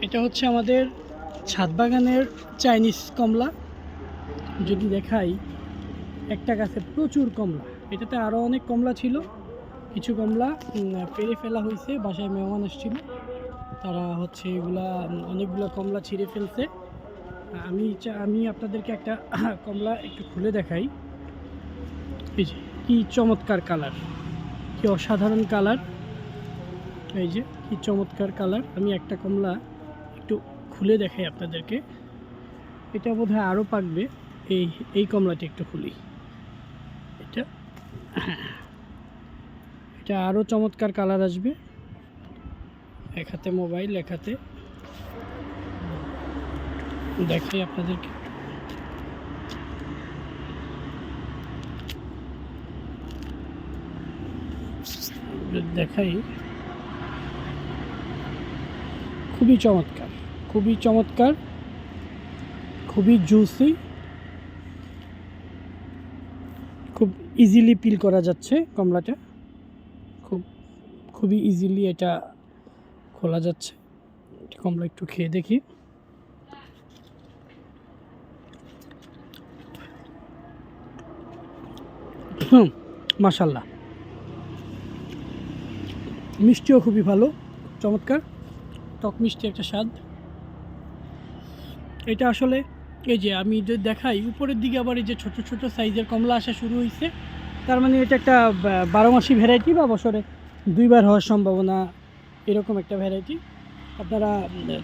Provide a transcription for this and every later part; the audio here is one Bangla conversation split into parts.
এটা হচ্ছে আমাদের ছাদ বাগানের চাইনিজ কমলা। যদি দেখাই, একটা গাছে প্রচুর কমলা। এটাতে আরও অনেক কমলা ছিল, কিছু কমলা পেরে ফেলা হয়েছে। বাসায় মেহমান এসেছিল, তারা হচ্ছে এগুলা অনেকগুলো কমলা ছিঁড়ে ফেলছে। আমি আপনাদেরকে একটা কমলা একটু খুলে দেখাই। এই যে কি চমৎকার কালার, কি অসাধারণ কালার! এই যে কি চমৎকার কালার! আমি একটা কমলা একটু খুলে দেখাই আপনাদেরকে। এটা বোধহয় আরও পাকবে। এই কমলাটি একটু খুলি। এটা আরও চমৎকার কালার আসবে। এক হাতে মোবাইল, এক হাতে দেখাই আপনাদেরকে। দেখাই, খুবই চমৎকার, খুবই চমৎকার, খুবই জুসি, খুব ইজিলি পিল করা যাচ্ছে কমলাটা। খুবই ইজিলি এটা খোলা যাচ্ছে। কমলা একটু খেয়ে দেখি। মাশাল্লাহ, মিষ্টিও খুবই ভালো, চমৎকার, টক মিষ্টি একটা স্বাদ। এটা আসলে এই যে আমি যদি দেখাই উপরের দিকে, আবার এই যে ছোট ছোট সাইজের কমলা আসা শুরু হয়েছে, তার মানে এটা একটা 12 মাসি ভ্যারাইটি বা বছরে 2বার হওয়ার সম্ভাবনা, এরকম একটা ভ্যারাইটি। আপনারা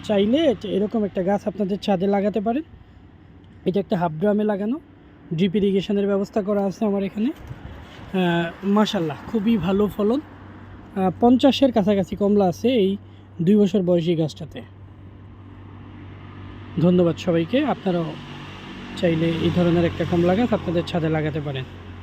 চাইলে এরকম একটা গাছ আপনাদের ছাদে লাগাতে পারেন। এটা একটা হাফ ড্রামে লাগানো, ড্রিপ ইরিগেশনের ব্যবস্থা করা আছে আমার এখানে। মাশাল্লাহ, খুবই ভালো ফলন। 50-এর কাছাকাছি কমলা আছে এই 2 বছর বয়সী গাছটাতে। ধন্যবাদ সবাইকে। আপনারাও চাইলে এই ধরনের একটা কমলা গাছ আপনাদের ছাদে লাগাতে পারেন।